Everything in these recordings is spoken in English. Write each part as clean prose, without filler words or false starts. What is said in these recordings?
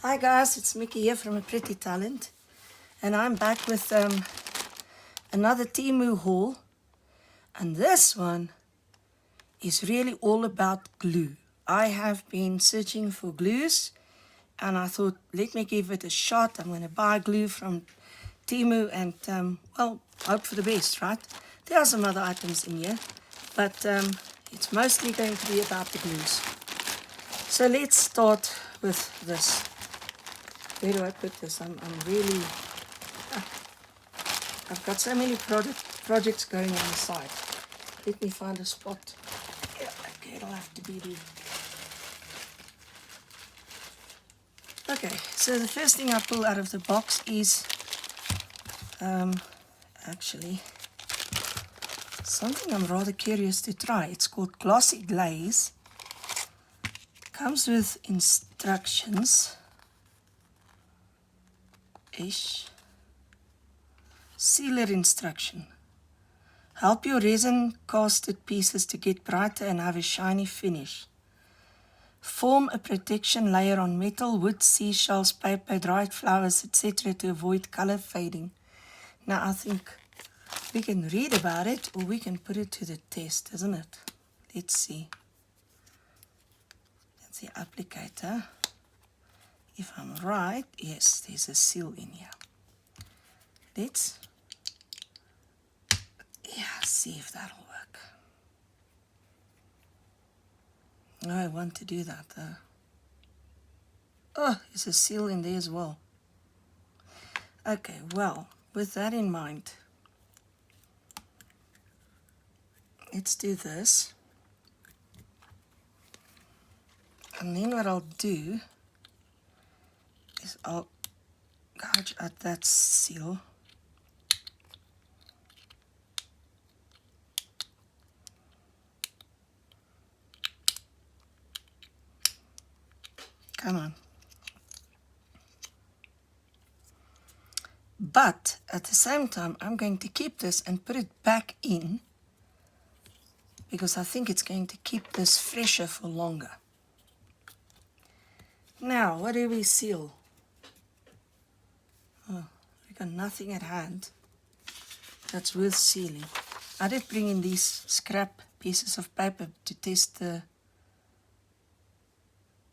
Hi guys, it's Mickey here from A Pretty Talent, and I'm back with another Temu haul, and this one is really all about glue. I have been searching for glues and I thought, let me give it a shot. I'm going to buy glue from Temu and well, hope for the best, right? There are some other items in here, but it's mostly going to be about the glues. So let's start with this. Where do I put this? I'm really, I've got so many projects going on the side. Let me find a spot. Yeah, okay, it'll have to be the... Okay, so the first thing I pull out of the box is actually something I'm rather curious to try. It's called Glossy Glaze. Comes with instructions. Sealer instruction. Help your resin casted pieces to get brighter and have a shiny finish. Form a protection layer on metal, wood, seashells, paper, dried flowers, etc. to avoid color fading. Now I think we can read about it or we can put it to the test, isn't it? Let's see. That's the applicator. If I'm right, yes, there's a seal in here. Let's see if that'll work. I want to do that though. Oh, there's a seal in there as well. Okay, well, with that in mind, let's do this. And then what I'll do is I'll gouge at that seal. Come on. But at the same time, I'm going to keep this and put it back in because I think it's going to keep this fresher for longer. Now, what do we seal? Oh, we got nothing at hand that's worth sealing. I did bring in these scrap pieces of paper to test the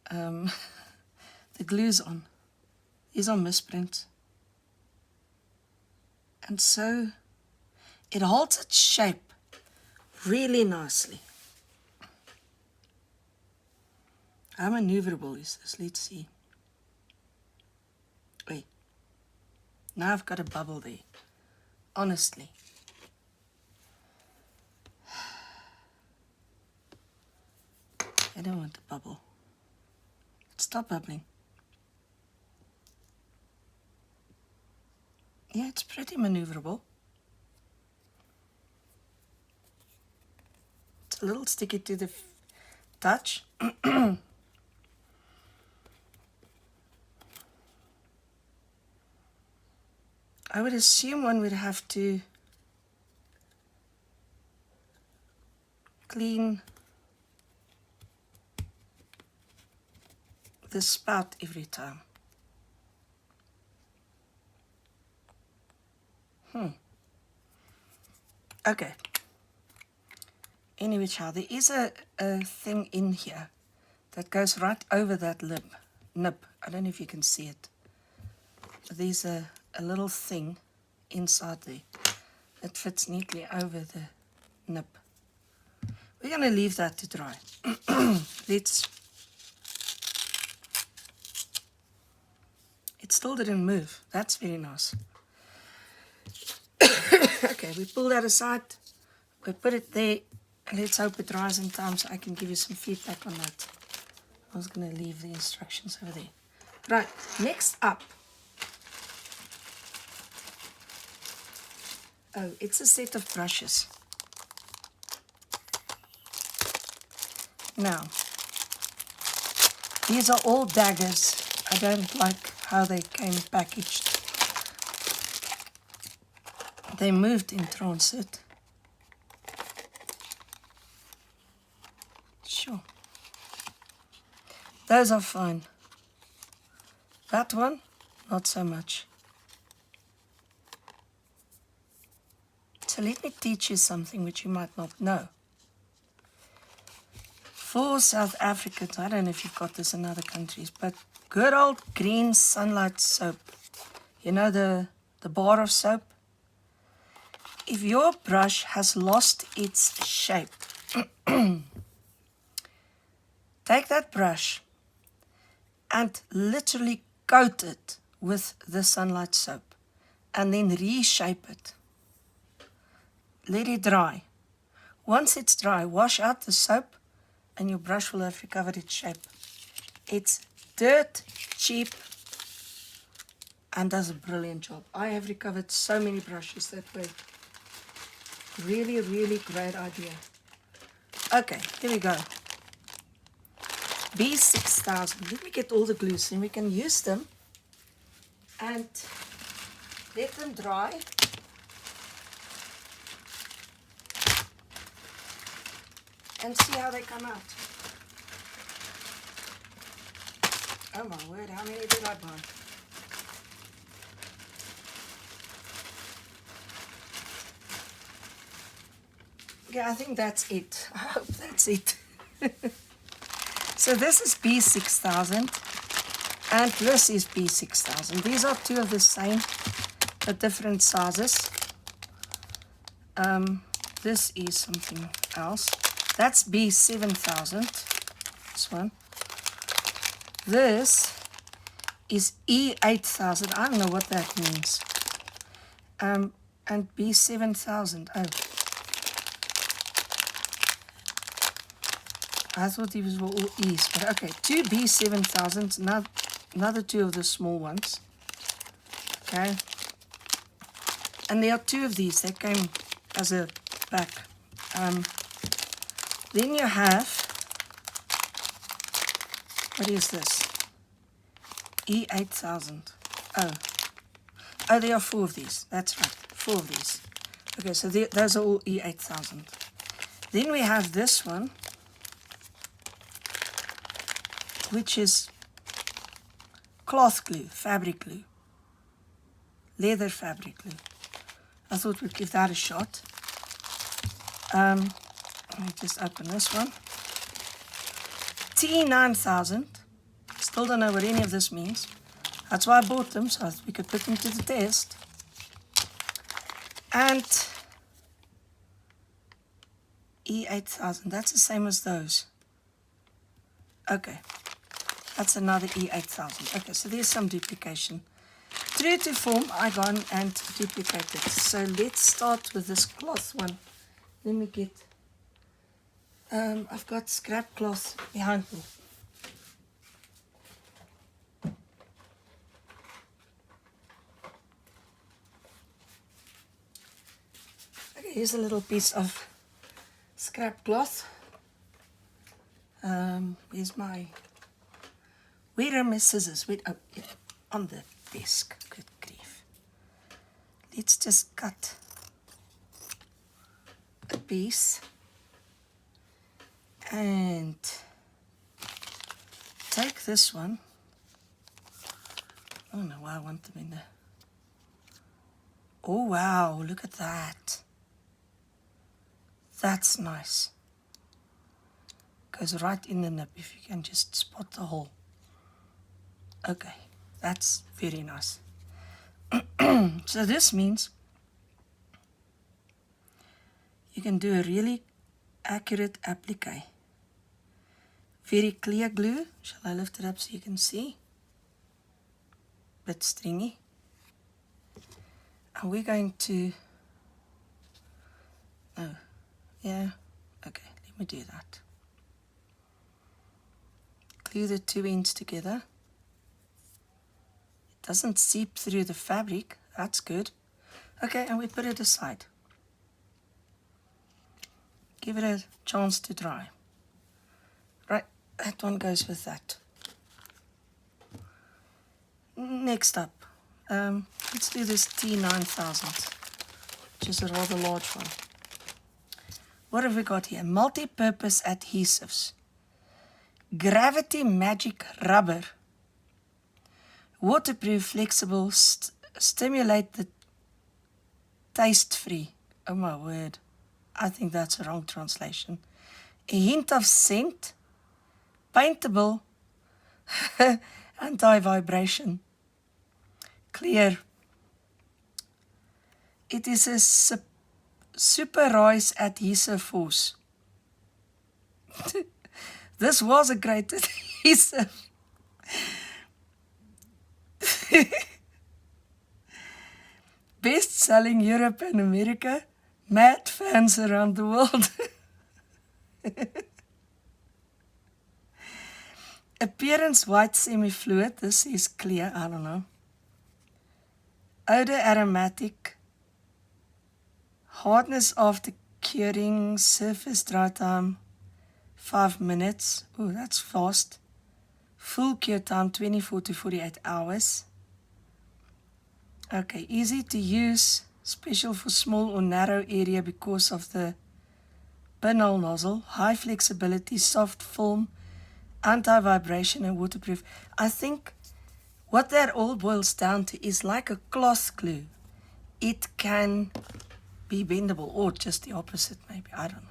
the glues on. These are misprints. And so it holds its shape really nicely. How maneuverable is this? Let's see. Wait. Now I've got a bubble there. Honestly. I don't want to bubble. Stop bubbling. Yeah, it's pretty maneuverable. It's a little sticky to the touch. I would assume one would have to clean the spout every time. Okay. Any which how, there is a thing in here that goes right over that nib. I don't know if you can see it. There's a little thing inside there that fits neatly over the nib. We're going to leave that to dry. It still didn't move. That's very nice. Okay, we pull that aside. We put it there. Let's hope it dries in time so I can give you some feedback on that. I was going to leave the instructions over there. Right, next up. Oh, it's a set of brushes. Now, these are all daggers. I don't like how they came packaged. They moved in transit. Sure. Those are fine. That one, not so much. So let me teach you something which you might not know. For South Africans, I don't know if you've got this in other countries, but good old green sunlight soap. You know the bar of soap? If your brush has lost its shape, take that brush and literally coat it with the sunlight soap and then reshape it. Let it dry. Once it's dry, wash out the soap and your brush will have recovered its shape. It's dirt cheap and does a brilliant job. I have recovered so many brushes that way. Really, really great idea. Okay, here we go. B6000. Let me get all the glues and we can use them and let them dry. And see how they come out. Oh my word, how many did I buy? Yeah, I think that's it. I hope that's it. So this is B6000 and this is B6000. These are two of the same but different sizes. This is something else. That's B7000. This one. This is E8000. I don't know what that means. And B7000. Oh. I thought these were all E's, but okay. Two B7000s, another two of the small ones. Okay. And there are two of these. They came as a pack. Then you have, what is this? E8000. Oh, there are four of these. That's right, four of these. Okay, so those are all E8000. Then we have this one, which is cloth glue, fabric glue, leather fabric glue. I thought we'd give that a shot. Let me just open this one. T9000. Still don't know what any of this means. That's why I bought them, so we could put them to the test. And E8000. That's the same as those. Okay. That's another E8000. Okay, so there's some duplication. True to form, I gone and duplicated. So let's start with this cloth one. Let me get, I've got scrap cloth behind me. Okay, here's a little piece of scrap cloth. Where are my scissors? Wait, oh, yeah, on the desk. Good grief. Let's just cut a piece and take this one. I don't know why I want them in there. Oh wow, look at that. That's nice. Goes right in the nip if you can just spot the hole. Okay, that's very nice. So this means you can do a really accurate applique. Very clear glue. Shall I lift it up so you can see? Bit stringy. And we're going to, oh, yeah, okay, let me do that. Glue the two ends together. It doesn't seep through the fabric, that's good. Okay, and we put it aside. Give it a chance to dry. Right, that one goes with that. Next up, let's do this T9000, which is a rather large one. What have we got here? Multi-purpose adhesives. Gravity Magic Rubber. Waterproof, flexible, stimulate the taste-free. Oh my word. I think that's a wrong translation. A hint of scent, paintable, anti-vibration, clear. It is a super rise adhesive force. This was a great adhesive. Best-selling Europe and America. Mad fans around the world. Appearance white semi-fluid. This is clear. I don't know. Odor aromatic. Hardness after curing. Surface dry time 5 minutes. Oh, that's fast. Full cure time 24 to 48 hours. Okay, easy to use. Special for small or narrow area because of the pinhole nozzle. High flexibility, soft film, anti-vibration and waterproof. I think what that all boils down to is like a cloth glue. It can be bendable, or just the opposite maybe, I don't know.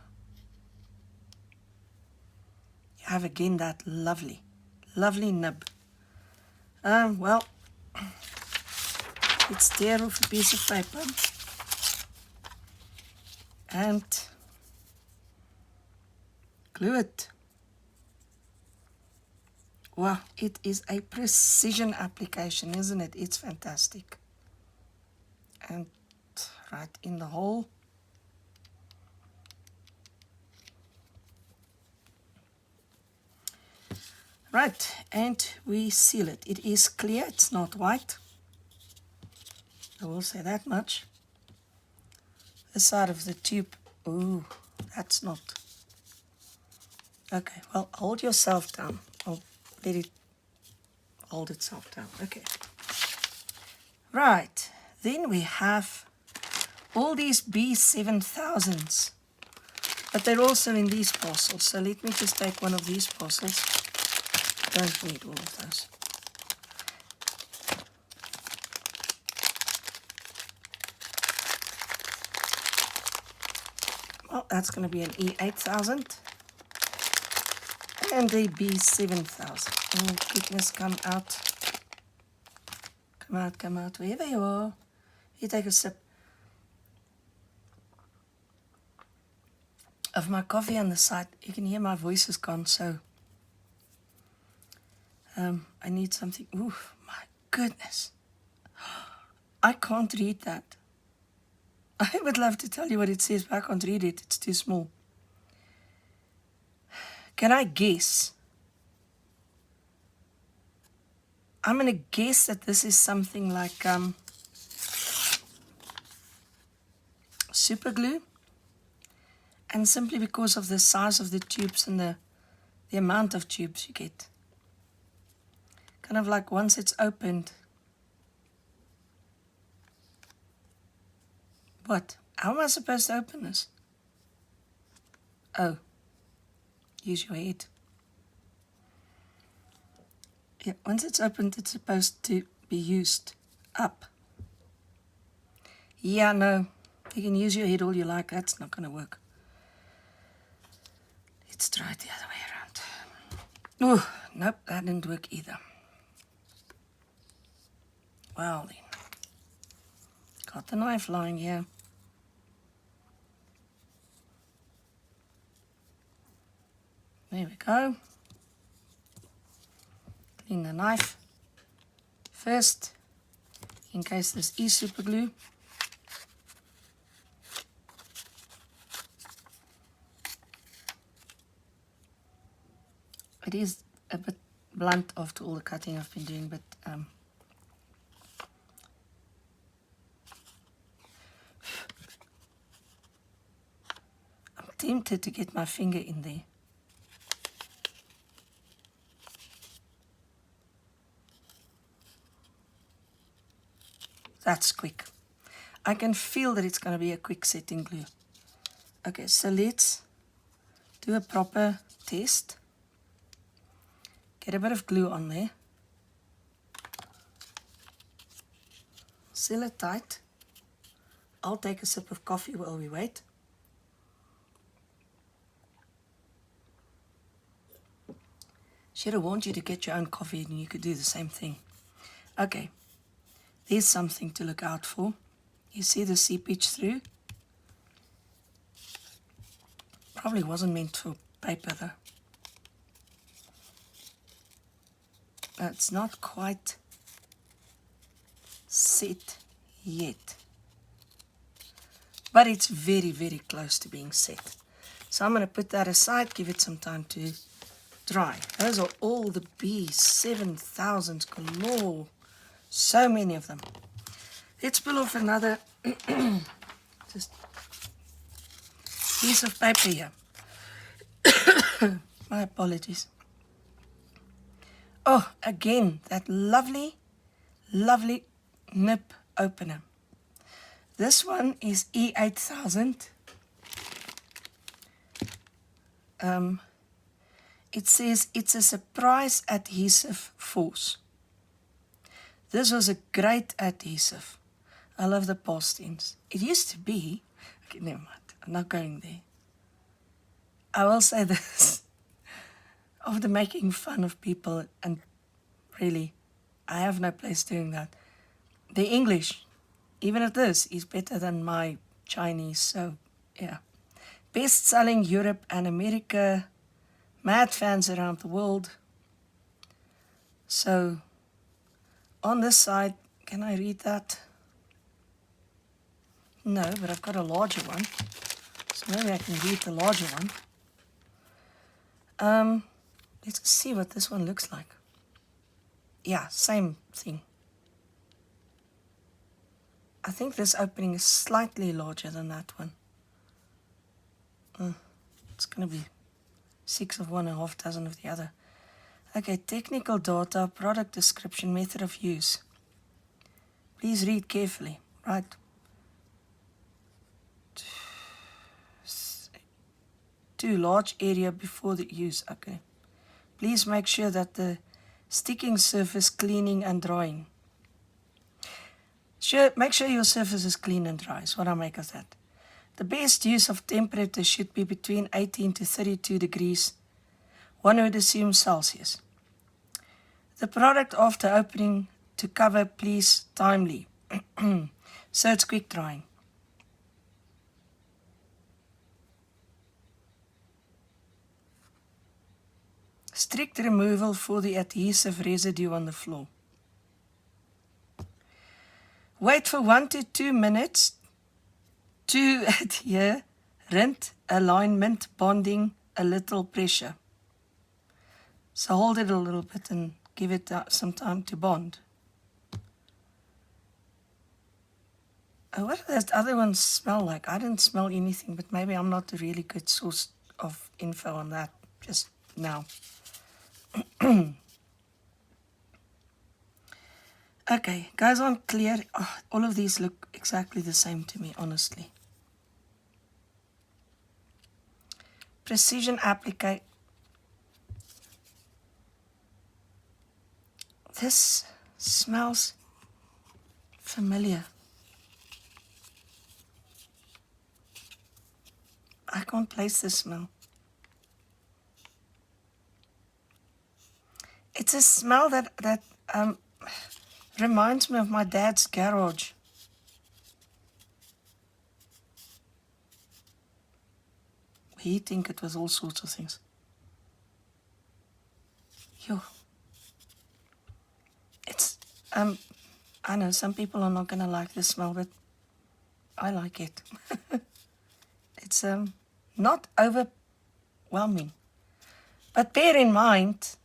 You have again that lovely nib. Well, let's tear off a piece of paper and glue it. Wow, it is a precision application, isn't it? It's fantastic. And right in the hole. Right, and we seal it. It is clear, it's not white. I will say that much. The side of the tube, ooh, that's not. Okay, well, hold yourself down. I'll let it hold itself down. Okay. Right, then we have all these B7000s, but they're also in these parcels. So let me just take one of these parcels. Don't need all of those. Well, that's going to be an E8000 and a B7000. Oh, goodness, come out. Come out, wherever you are. You take a sip of my coffee on the side. You can hear my voice is gone, so I need something. Ooh, my goodness. I can't read that. I would love to tell you what it says, but I can't read it. It's too small. Can I guess? I'm going to guess that this is something like super glue. And simply because of the size of the tubes and the amount of tubes you get. Kind of like once it's opened. What? How am I supposed to open this? Oh. Use your head. Yeah, once it's opened, it's supposed to be used up. Yeah, no. You can use your head all you like. That's not going to work. Let's try it the other way around. Oh, nope, that didn't work either. Well then. Got the knife lying here. There we go. Clean the knife first, in case this is super glue. It is a bit blunt after all the cutting I've been doing, but I'm tempted to get my finger in there. That's quick. I can feel that it's going to be a quick setting glue. Okay, so let's do a proper test. Get a bit of glue on there. seal it tight. I'll take a sip of coffee while we wait. Should have warned you to get your own coffee and you could do the same thing. Okay, there's something to look out for. You see the seepage through? Probably wasn't meant for paper though. It's not quite set yet. But it's very, very close to being set. So I'm going to put that aside, give it some time to dry. Those are all the bees, 7,000 galore. So many of them. Let's pull off another just piece of paper here. My apologies. Oh, again, that lovely, lovely nib opener. This one is E8000. It says it's a surprise adhesive force. This was a great adhesive. I love the past tense. It used to be, okay, never mind, I'm not going there. I will say this, after making fun of people, and really, I have no place doing that. The English, even at this, is better than my Chinese, so yeah. Best-selling Europe and America, mad fans around the world. So, on this side, can I read that? No, but I've got a larger one. So maybe I can read the larger one. Let's see what this one looks like. Yeah, same thing. I think this opening is slightly larger than that one. It's going to be 6 of one and a half dozen of the other. Okay, technical data, product description, method of use. Please read carefully. Right. Too large area before the use. Okay. Please make sure that the sticking surface cleaning and drying. Make sure your surface is clean and dry is what I make of that. The best use of temperature should be between 18 to 32 degrees. One would assume Celsius. The product after opening to cover, please timely. So it's quick drying. Strict removal for the adhesive residue on the floor. Wait for 1 to 2 minutes to adhere, rent, alignment, bonding, a little pressure. So hold it a little bit and give it some time to bond. What do those other ones smell like? I didn't smell anything, but maybe I'm not a really good source of info on that just now. Okay, goes on clear. Oh, all of these look exactly the same to me, honestly. Precision application. This smells familiar. I can't place the smell. It's a smell that reminds me of my dad's garage. He think it was all sorts of things. Yo. It's I know some people are not gonna like the smell, but I like it. It's not overwhelming. But bear in mind,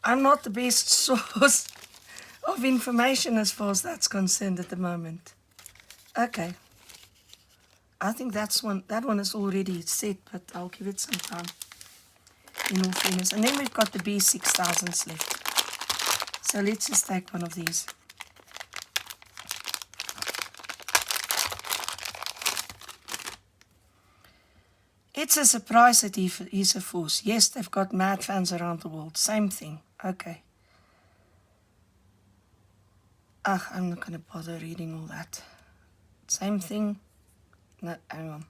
I'm not the best source of information as far as that's concerned at the moment. Okay. I think that one is already set, but I'll give it some time. In all fairness. And then we've got the B6000s left. So let's just take one of these. It's a surprise adhesive force. Yes, they've got mad fans around the world. Same thing. Okay. I'm not going to bother reading all that. Same thing. No, hang on.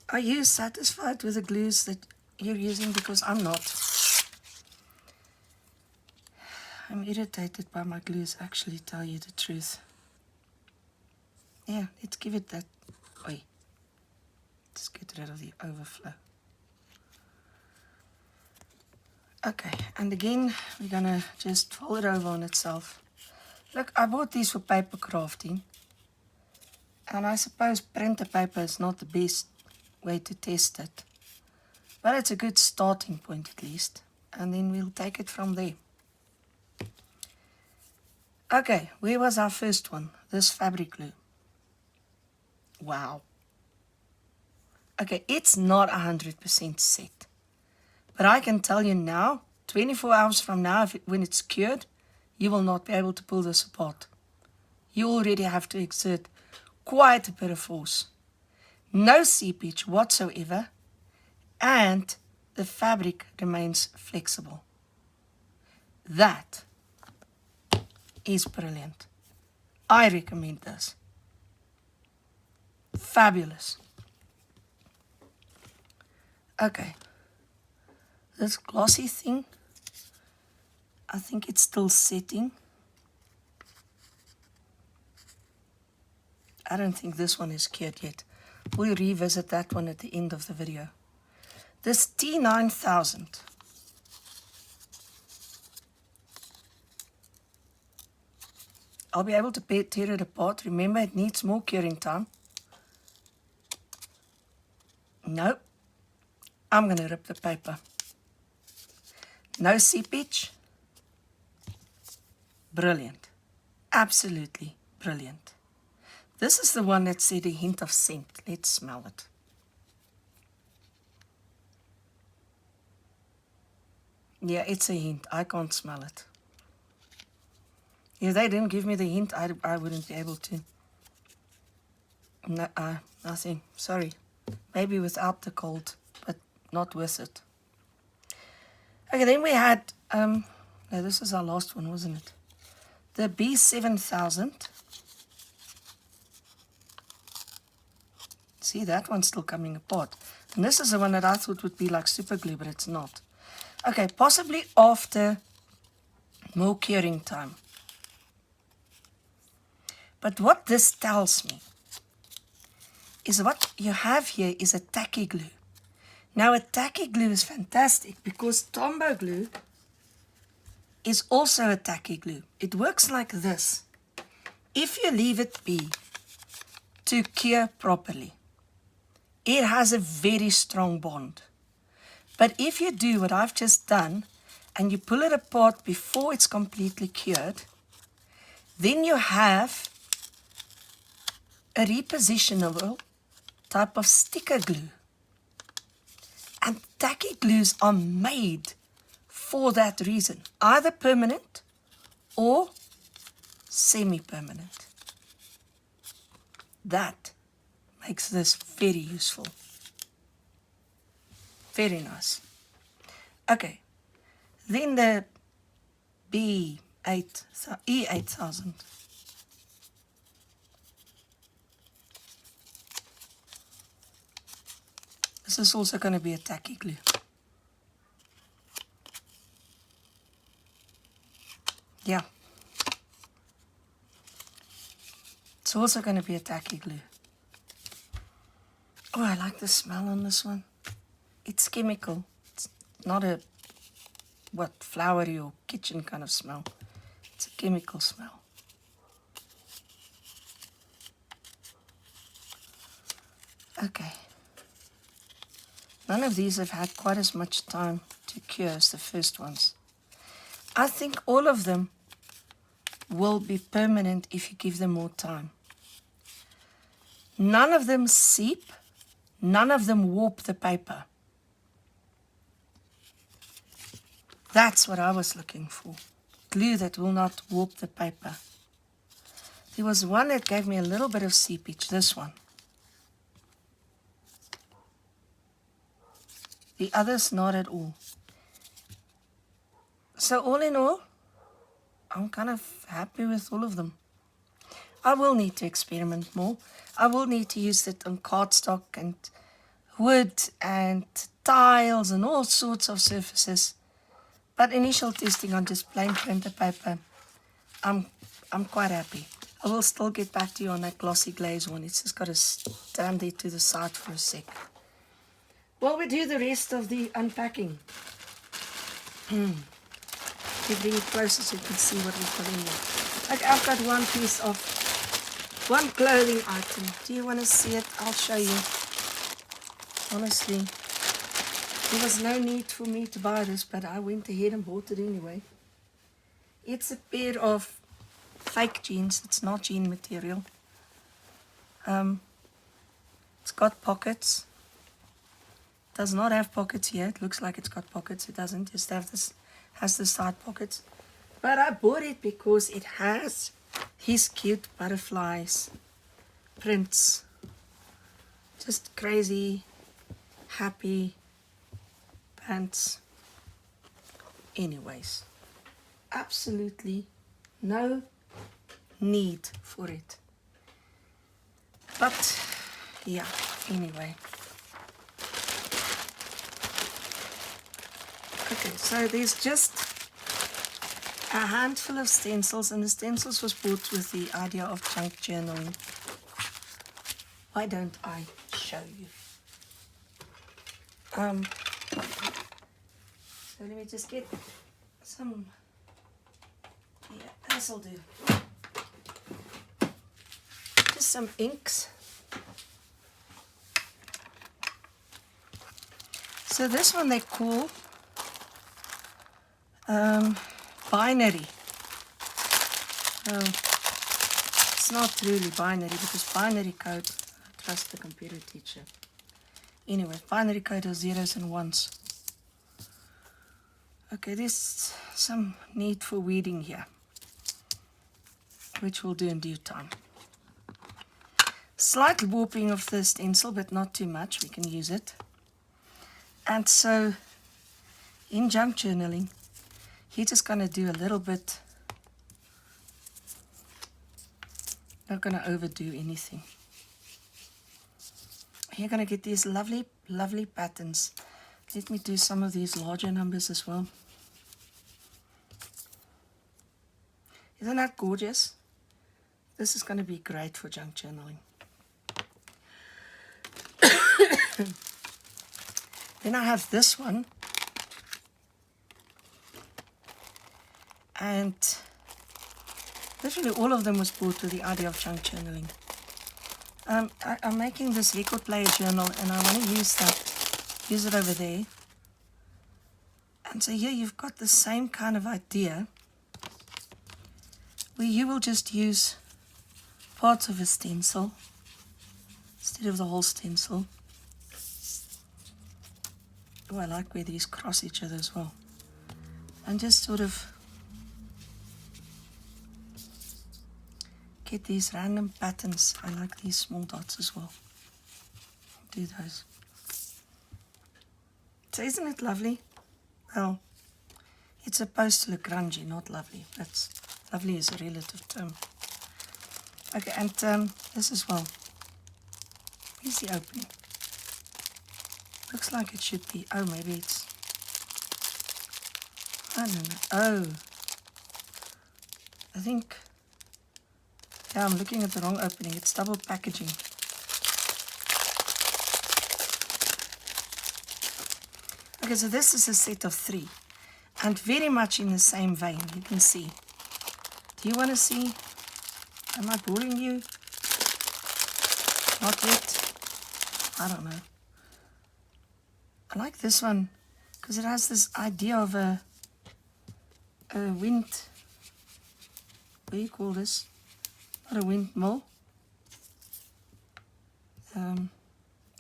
Are you satisfied with the glues that you're using? Because I'm not. I'm irritated by my glues, actually, tell you the truth. Yeah, let's give it that. Oi. Let's get rid of the overflow. Okay, and again, we're gonna just fold it over on itself. Look, I bought these for paper crafting. And I suppose printer paper is not the best way to test it. But it's a good starting point at least. And then we'll take it from there. Okay, where was our first one? This fabric glue. Wow. Okay, it's not 100% set. But I can tell you now, 24 hours from now, when it's cured, you will not be able to pull this apart. You already have to exert quite a bit of force. No seepage whatsoever, and the fabric remains flexible. That is brilliant. I recommend this. Fabulous. Okay. This glossy thing, I think it's still setting. I don't think this one is cured yet. We'll revisit that one at the end of the video. This T9000. I'll be able to tear it apart. Remember, it needs more curing time. Nope. I'm going to rip the paper. No seepage. Brilliant. Absolutely brilliant. This is the one that said a hint of scent. Let's smell it. Yeah, it's a hint. I can't smell it. If they didn't give me the hint, I wouldn't be able to. No, nothing. Sorry. Maybe without the cold, but not with it. Okay, then we had, no, this is our last one, wasn't it? The B7000. See, that one's still coming apart. And this is the one that I thought would be like super glue, but it's not. Okay, possibly after more curing time. But what this tells me is what you have here is a tacky glue. Now, a tacky glue is fantastic because Tombow glue is also a tacky glue. It works like this. If you leave it be to cure properly, it has a very strong bond. But if you do what I've just done and you pull it apart before it's completely cured, then you have a repositionable type of sticker glue. And tacky glues are made for that reason, either permanent or semi-permanent. That makes this very useful. Very nice. Okay, then the E8000. This is also going to be a tacky glue. Yeah. It's also going to be a tacky glue. Oh, I like the smell on this one. It's chemical. It's not a, flowery or kitchen kind of smell. It's a chemical smell. Okay. None of these have had quite as much time to cure as the first ones. I think all of them will be permanent if you give them more time. None of them seep. None of them warp the paper. That's what I was looking for. Glue that will not warp the paper. There was one that gave me a little bit of seepage, this one. The others not at all. So all in all, I'm kind of happy with all of them. I will need to experiment more. I will need to use it on cardstock and wood and tiles and all sorts of surfaces. But initial testing on just plain printer paper, I'm quite happy. I will still get back to you on that glossy glaze one. It's just got to stand there to the side for a sec. While we do the rest of the unpacking. You bring it closer so you can see what we've got in there. Like I've got one clothing item. Do you want to see it? I'll show you. Honestly, there was no need for me to buy this, but I went ahead and bought it anyway. It's a pair of fake jeans. It's not jean material. It's got pockets. Does not have pockets here. It looks like it's got pockets. It doesn't. Just has the side pockets. But I bought it because it has his cute butterflies, prints. Just crazy, happy pants. Anyways, absolutely no need for it. But yeah, anyway. Okay, so there's just a handful of stencils, and the stencils was bought with the idea of junk journaling. Why don't I show you? So let me just get some, yeah, this'll do. Just some inks. So this one they call binary. It's not really binary because binary code, I trust the computer teacher. Anyway, binary code is zeros and ones. Okay, there's some need for weeding here, which we'll do in due time. Slight warping of the stencil, but not too much. We can use it. And so, in junk journaling, you're just going to do a little bit. Not going to overdo anything. You're going to get these lovely, lovely patterns. Let me do some of these larger numbers as well. Isn't that gorgeous? This is going to be great for junk journaling. Then I have this one. And literally all of them was bought with the idea of junk journaling. I'm making this record player journal, and I want to use it over there. And so here you've got the same kind of idea, where you will just use parts of a stencil instead of the whole stencil. Oh, I like where these cross each other as well. And just sort of get these random patterns. I like these small dots as well. Do those. So isn't it lovely? Well, it's supposed to look grungy, not lovely. That's lovely is a relative term. Okay, and this as well. Here's the opening. Looks like it should be. Oh, maybe it's. I don't know. Oh, I think. Yeah, I'm looking at the wrong opening. It's double packaging. Okay, so this is a set of 3. And very much in the same vein, you can see. Do you want to see? Am I boring you? Not yet? I don't know. I like this one because it has this idea of a wind. What do you call this? Not a windmill. I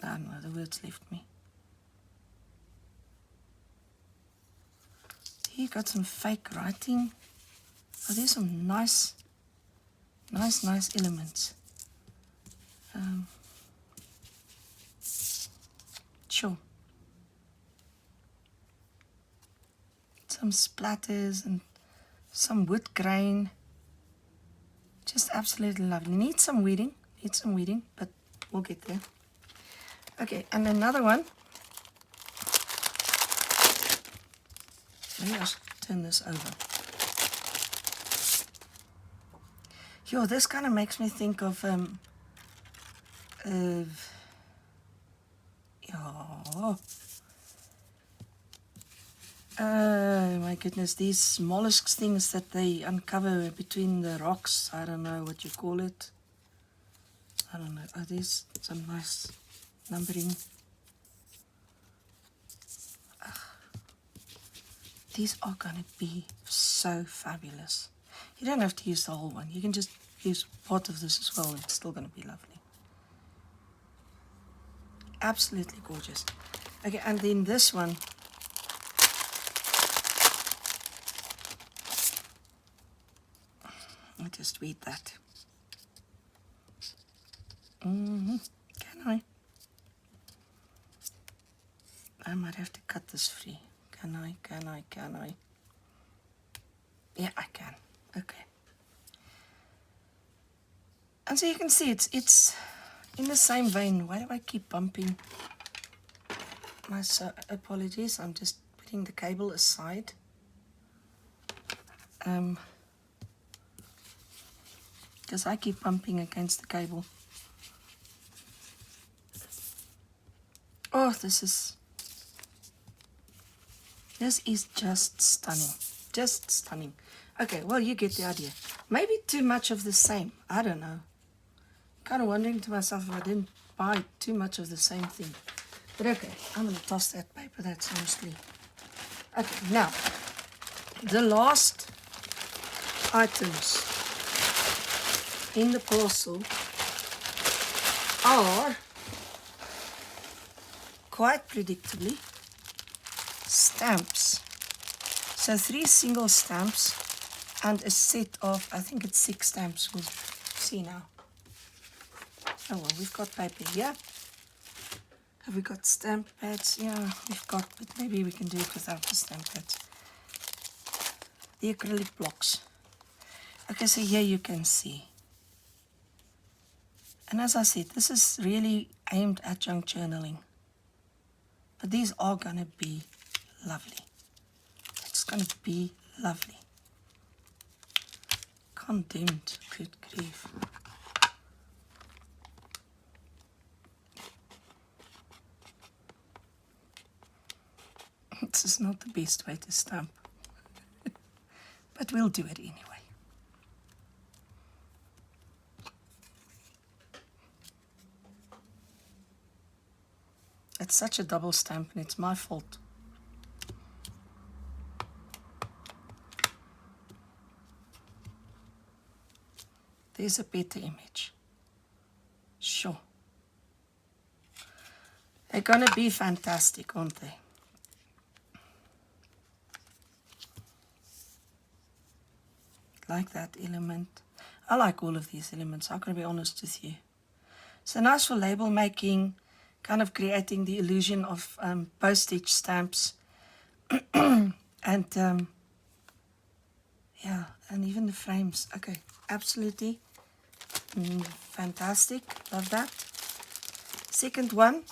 don't know, the words left me. Here you got some fake writing. Oh, there's some nice elements. Sure. some splatters and some wood grain. Just absolutely lovely. Needs some weeding, but we'll get there. Okay, and another one. Maybe I should turn this over. Yo, this kind of makes me think of oh my goodness, these mollusks things that they uncover between the rocks. I don't know what you call it. I don't know. Oh, there's some nice numbering. These are going to be so fabulous. You don't have to use the whole one. You can just use part of this as well. It's still going to be lovely. Absolutely gorgeous. Okay, and then this one. I'll just read that. Can I? I might have to cut this free. Can I? Yeah, I can. Okay. And so you can see it's in the same vein. Why do I keep bumping? My apologies. I'm just putting the cable aside. Because I keep bumping against the cable. Oh, this is just stunning. Just stunning. Okay, well, you get the idea. Maybe too much of the same. I don't know. Kind of wondering to myself if I didn't buy too much of the same thing. But okay, I'm going to toss that paper. That's mostly. Okay, now, the last items in the parcel are, quite predictably, stamps. So 3 single stamps and a set of, I think it's 6 stamps. We'll see now. Oh well, we've got paper here. Have we got stamp pads? Yeah, we've got, but maybe we can do it without the stamp pads. The acrylic blocks. Okay, so here you can see. And as I said, this is really aimed at junk journaling. But these are going to be lovely. It's going to be lovely. Condemned, good grief. This is not the best way to stamp. But we'll do it anyway. It's such a double stamp and it's my fault. There's a better image. Sure. They're going to be fantastic, aren't they? Like that element. I like all of these elements, I'm going to be honest with you. So nice for label making, kind of creating the illusion of postage stamps. And yeah, and even the frames. Okay, absolutely fantastic. Love that. Second one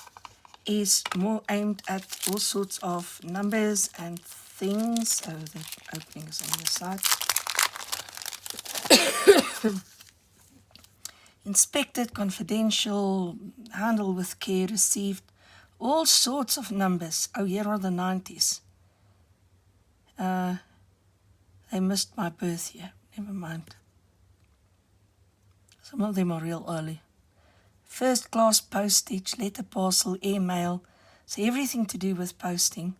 is more aimed at all sorts of numbers and things. Oh, the opening is on the side. Inspected, confidential, handle with care, received, all sorts of numbers. Oh, here are the 90s. They missed my birth year. Never mind. Some of them are real early. First class postage, letter parcel, airmail. So everything to do with posting.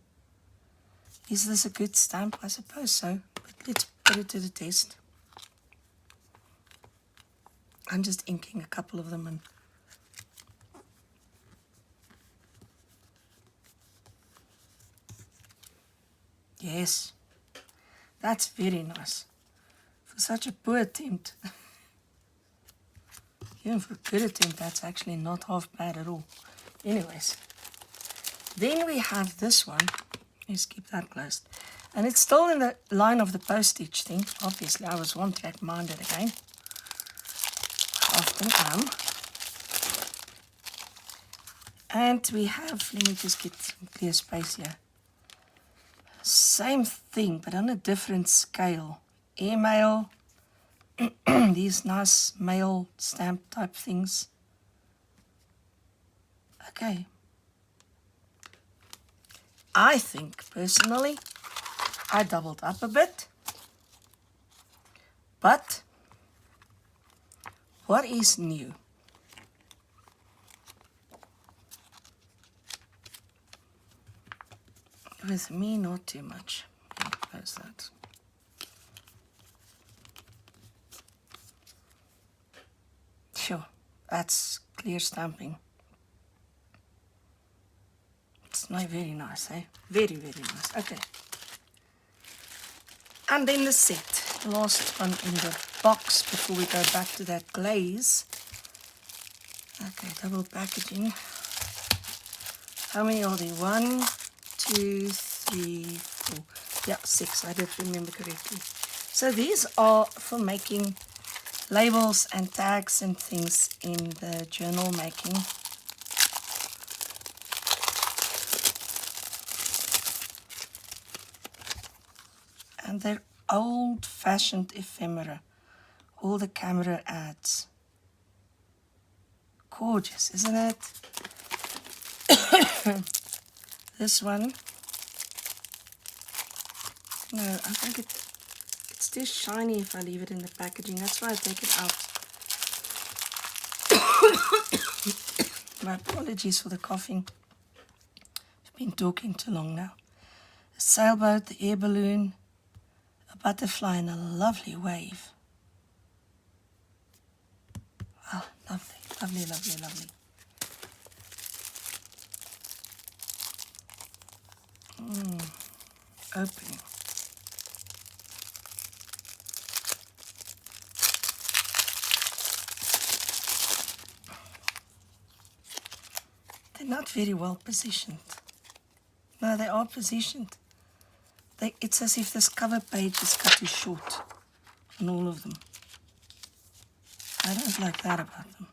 Is this a good stamp? I suppose so. But let's put it to the test. I'm just inking a couple of them in. Yes, that's very nice. For such a poor attempt. Even for a good attempt, that's actually not half bad at all. Anyways, then we have this one. Let's keep that closed. And it's still in the line of the postage thing. Obviously, I was one-track minded again. Often am. And we have, let me just get some clear space here. Same thing, but on a different scale. Airmail. These nice mail stamp type things. Okay. I think, personally, I doubled up a bit. But, what is new? With me, not too much. Close that. Sure, that's clear stamping. It's not very nice, eh? Very, very nice. Okay. And then the set. The last one in the box before we go back to that glaze. Okay, double packaging. How many are there? 1, 2, 3, 4. Yeah, 6. I did remember correctly. So these are for making labels and tags and things in the journal making. And they're old-fashioned ephemera. All the camera ads. Gorgeous, isn't it? This one. No, I think it's too shiny if I leave it in the packaging. That's why I take it out. My apologies for the coughing. I've been talking too long now. A sailboat, the air balloon, a butterfly, and a lovely wave. Oh, lovely, lovely, lovely, lovely. Opening. They're not very well positioned. No, they are positioned. It's as if this cover page is cut too short on all of them. I don't like that about them.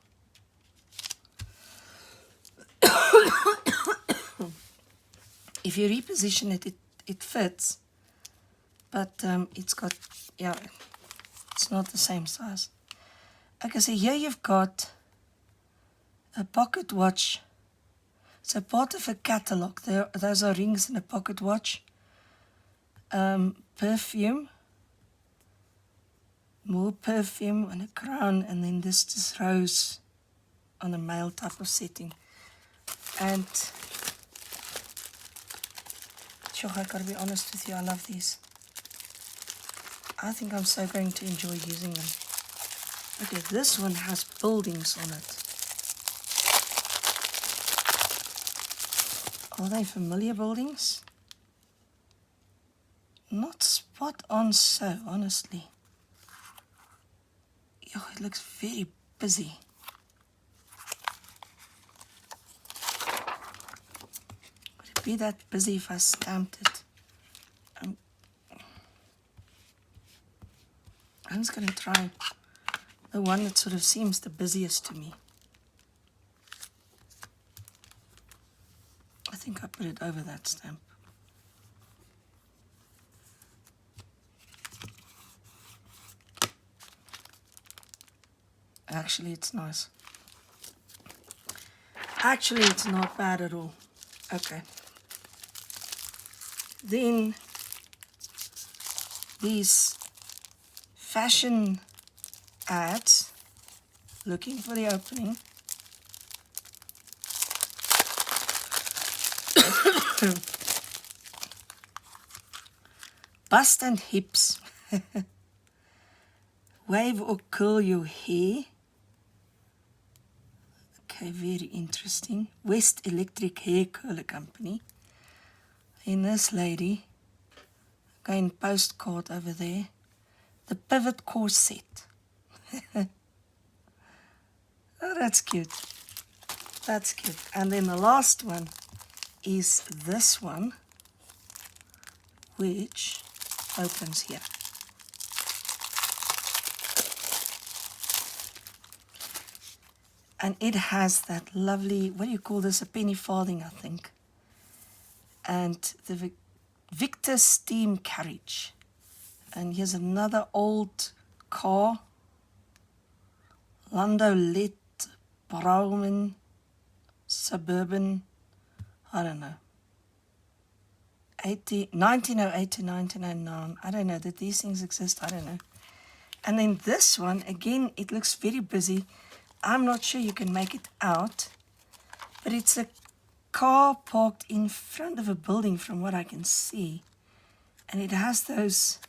If you reposition it, it fits, but it's got, yeah, it's not the same size. Okay, so here you've got a pocket watch. So part of a catalog. Those are rings in a pocket watch. Perfume. More perfume on a crown, and then this rose on a male type of setting. And sure, I gotta be honest with you, I love these. I think I'm so going to enjoy using them. Okay, this one has buildings on it. Are they familiar buildings? Not spot on so, honestly. Oh, it looks very busy. Would it be that busy if I stamped it? I'm just going to try the one that sort of seems the busiest to me. I think I put it over that stamp. Actually, it's nice. Actually, it's not bad at all. Okay. Then these fashion ads, looking for the opening. Bust and hips. Wave or curl your hair. Okay, very interesting. West Electric Hair Curler Company. And this lady, going postcard over there. The pivot corset. Oh, that's cute. That's cute. And then the last one is this one. which opens here. And it has that lovely, what do you call this, a penny farthing, I think. And the Victor steam carriage. And here's another old car. Lando Let Brauman Suburban, I don't know. 1908 to 1909. I don't know, did these things exist? I don't know. And then this one, again, it looks very busy. I'm not sure you can make it out, but it's a car parked in front of a building from what I can see. And it has those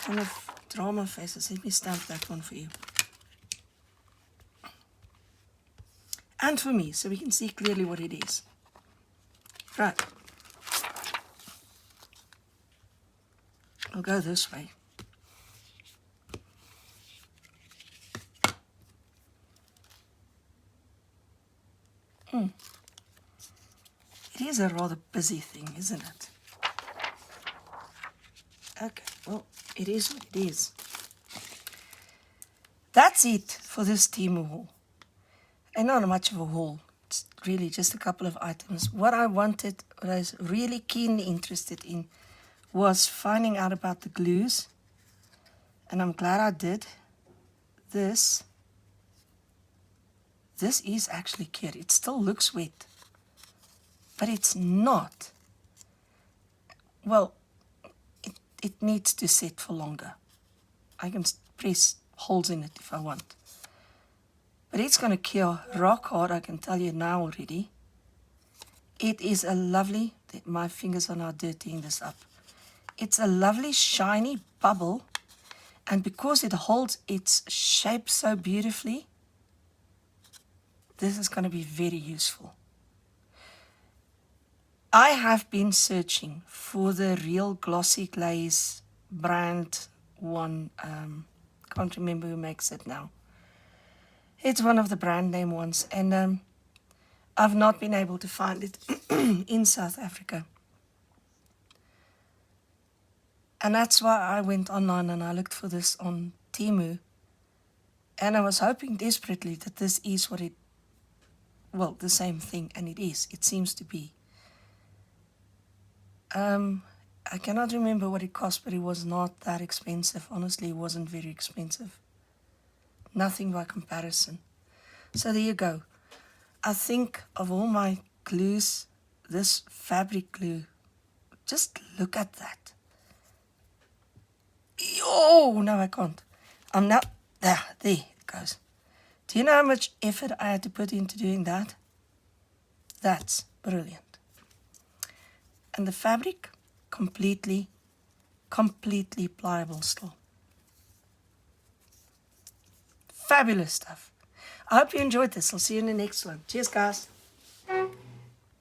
kind of drama faces. Let me stamp that one for you. And for me, so we can see clearly what it is. Right. I'll go this way. It is a rather busy thing, isn't it? Okay, well, it is what it is. That's it for this Temu haul. And not much of a haul. It's really just a couple of items. What I wanted, what I was really keenly interested in, was finding out about the glues. And I'm glad I did. This is actually clear. It still looks wet. But it's not. Well, it needs to set for longer. I can press holes in it if I want. But it's going to cure rock hard, I can tell you now already. It is a lovely, my fingers are now dirtying this up. It's a lovely shiny bubble. And because it holds its shape so beautifully, this is going to be very useful. I have been searching for the real glossy glaze brand one. Can't remember who makes it now. It's one of the brand name ones, and I've not been able to find it in South Africa. And that's why I went online and I looked for this on Temu. And I was hoping desperately that this is what it, well, the same thing, and it is. It seems to be. I cannot remember what it cost, but it was not that expensive. Honestly, it wasn't very expensive. Nothing by comparison. So there you go. I think of all my glues, this fabric glue, just look at that. Oh, no, I can't. I'm not, there it goes. Do you know how much effort I had to put into doing that? That's brilliant. And the fabric, completely pliable still. Fabulous stuff. I hope you enjoyed this. I'll see you in the next one. Cheers, guys.